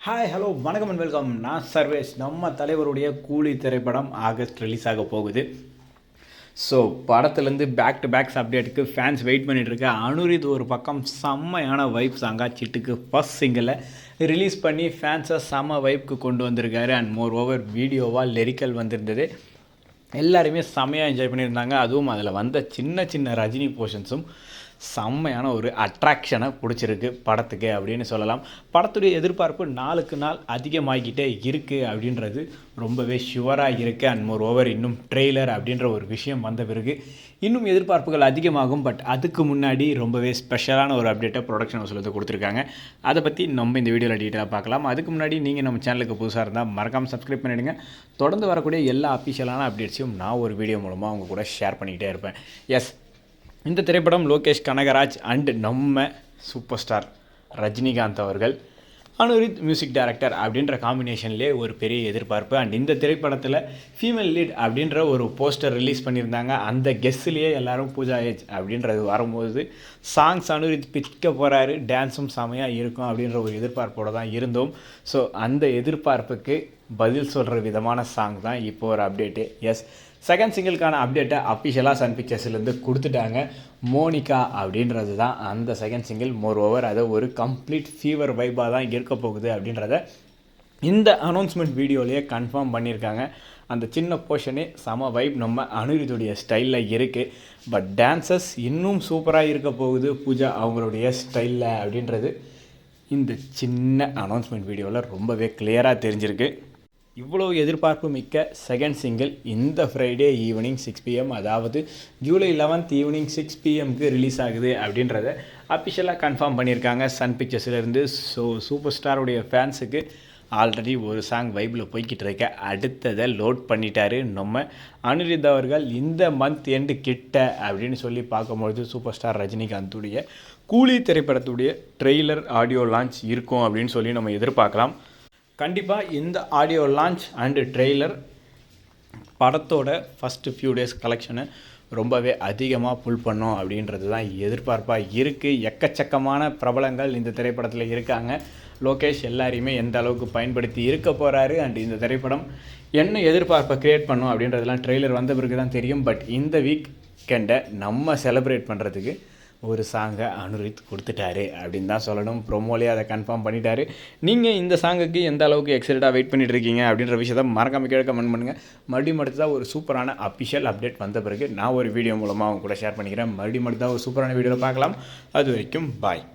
Hi hello வணக்கம் and welcome. நான் சர்வேஷ். நம்ம தலைவருடைய கூலி திரைப்படம் ஆகஸ்ட் ரிலீஸ் ஆக போகுது. ஸோ படத்துலேருந்து பேக் டு பேக்ஸ் அப்டேட்டுக்கு ஃபேன்ஸ் வெயிட் பண்ணிகிட்ருக்க அனுரித் ஒரு பக்கம் செம்மையான வைப் சாங்கா சிட்டுக்கு ஃபஸ்ட் சிங்கிளை ரிலீஸ் பண்ணி ஃபேன்ஸை செம்ம வைப்புக்கு கொண்டு வந்திருக்காரு. அண்ட் மோர் ஓவர் வீடியோவாக லெரிக்கல் வந்திருந்தது. எல்லாருமே செம்மையாக என்ஜாய் பண்ணியிருந்தாங்க. அதுவும் அதில் வந்த சின்ன சின்ன ரஜினி போர்ஷன்ஸும் செம்மையான ஒரு அட்ராக்ஷனை பிடிச்சிருக்கு படத்துக்கு அப்படின்னு சொல்லலாம். படத்துடைய எதிர்பார்ப்பு நாளுக்கு நாள் அதிகமாகிக்கிட்டே இருக்குது அப்படின்றது ரொம்பவே ஷுவராக இருக்குது. அண்ட் மோர் ஓவர் இன்னும் ட்ரெய்லர் அப்படின்ற ஒரு விஷயம் வந்த பிறகு இன்னும் எதிர்பார்ப்புகள் அதிகமாகும். பட் அதுக்கு முன்னாடி ரொம்பவே ஸ்பெஷலான ஒரு அப்டேட்டை ப்ரொடக்ஷன் ஹவுஸில் கொடுத்துருக்காங்க. அதை பற்றி நம்ம இந்த வீடியோவில் டீட்டெயிலாக பார்க்கலாம். அதுக்கு முன்னாடி நீங்கள் நம்ம சேனலுக்கு புதுசாக இருந்தால் மறக்காமல் சப்ஸ்கிரைப் பண்ணிவிடுங்க. தொடர்ந்து வரக்கூடிய எல்லா அஃபிஷியலான அப்டேட்ஸையும் நான் ஒரு வீடியோ மூலமாக அவங்க கூட ஷேர் பண்ணிக்கிட்டே இருப்பேன். எஸ், இந்த திரைப்படம் லோகேஷ் கனகராஜ் அண்ட் நம்ம சூப்பர் ஸ்டார் ரஜினிகாந்த் அவர்கள் அனுரித் மியூசிக் டைரக்டர் அப்படின்ற காம்பினேஷன்லேயே ஒரு பெரிய எதிர்பார்ப்பு. அண்ட் இந்த திரைப்படத்தில் ஃபீமேல் லீட் அப்படின்ற ஒரு போஸ்டர் ரிலீஸ் பண்ணியிருந்தாங்க. அந்த கெஸ்ட்லேயே எல்லோரும் பூஜா ஏஜ் அப்படின்றது வரும்போது சாங்ஸ் அனுரித் பிடிக்க போகிறாரு, டான்ஸும் செமையாக இருக்கும் அப்படின்ற ஒரு எதிர்பார்ப்போடு தான் இருந்தோம். ஸோ அந்த எதிர்பார்ப்புக்கு பதில் சொல்கிற விதமான சாங் தான் இப்போ ஒரு அப்டேட்டு. எஸ், செகண்ட் சிங்கிள்கான அப்டேட்டை அஃபிஷியலாக சன் பிக்சர்ஸ்லேருந்து கொடுத்துட்டாங்க. மோனிகா அப்படின்றது தான் அந்த செகண்ட் சிங்கிள். மோர் ஓவர் அதை ஒரு கம்ப்ளீட் ஃபீவர் வைப்பாக தான் இருக்க போகுது அப்படின்றத இந்த அனௌன்ஸ்மெண்ட் வீடியோலேயே கன்ஃபார்ம் பண்ணியிருக்காங்க. அந்த சின்ன போர்ஷனே செம வைப் நம்ம அனுரித்துடைய ஸ்டைலில் இருக்குது. பட் டான்சஸ் இன்னும் சூப்பராக இருக்க போகுது பூஜா அவங்களுடைய ஸ்டைலில் அப்படின்றது இந்த சின்ன அனௌன்ஸ்மெண்ட் வீடியோவில் ரொம்பவே கிளியராக தெரிஞ்சிருக்கு. இவ்வளோ எதிர்பார்ப்பு மிக்க செகண்ட் சிங்கிள் இந்த ஃப்ரைடே ஈவினிங் 6 PM, அதாவது ஜூலை 11 ஈவினிங் 6 PMக்கு ரிலீஸ் ஆகுது அப்படின்றத அஃபிஷியலாக கன்ஃபார்ம் பண்ணியிருக்காங்க சன் பிக்சர்ஸ்லேருந்து. ஸோ சூப்பர் ஸ்டாருடைய ஃபேன்ஸுக்கு ஆல்ரெடி ஒரு சாங் வைப்பில் போய்கிட்டு இருக்க அடுத்ததை லோட் பண்ணிட்டாரு நம்ம அனுரித் அவர்கள். இந்த மந்த் எண்டு கிட்ட அப்படின்னு சொல்லி பார்க்கும்பொழுது சூப்பர் ஸ்டார் ரஜினிகாந்துடைய கூலி திரைப்படத்துடைய ட்ரெய்லர் ஆடியோ லான்ச் இருக்கும் அப்படின்னு சொல்லி நம்ம எதிர்பார்க்கலாம். கண்டிப்பாக இந்த ஆடியோ லான்ச் அண்டு ட்ரெய்லர் படத்தோட ஃபஸ்ட்டு ஃபியூ டேஸ் கலெக்ஷனை ரொம்பவே அதிகமாக புல் பண்ணோம் அப்படின்றது தான் எதிர்பார்ப்பாக இருக்குது. எக்கச்சக்கமான பிரபலங்கள் இந்த திரைப்படத்தில் இருக்காங்க. லோகேஷ் எல்லாரையுமே எந்த அளவுக்கு பயன்படுத்தி இருக்க போகிறாரு அண்ட் இந்த திரைப்படம் என்ன எதிர்பார்ப்பை க்ரியேட் பண்ணும் அப்படின்றதெல்லாம் ட்ரெய்லர் வந்த பிறகு தான் தெரியும். பட் இந்த வீக்கெண்டை நம்ம செலிப்ரேட் பண்ணுறதுக்கு ஒரு சாங்கை அனுரித் கொடுத்துட்டாரு அப்படின்னு தான் சொல்லணும். ப்ரோமோலே அதை கன்ஃபார்ம் பண்ணிட்டாரு. நீங்கள் இந்த சாங்குக்கு எந்த அளவுக்கு எக்ஸைட்டடாக வெயிட் பண்ணிட்டு இருக்கீங்க அப்படின்ற விஷயத்தை மறக்காம கீழே கமெண்ட் பண்ணுங்கள். மறுபடியும் அடுத்ததாக ஒரு சூப்பரான அஃபிஷியல் அப்டேட் வந்த பிறகு நான் ஒரு வீடியோ மூலமாக அவங்க கூட ஷேர் பண்ணிக்கிறேன். மறுபடியும் அடுத்ததாக ஒரு சூப்பரான வீடியோவில் பார்க்கலாம். அது வரைக்கும் பாய்.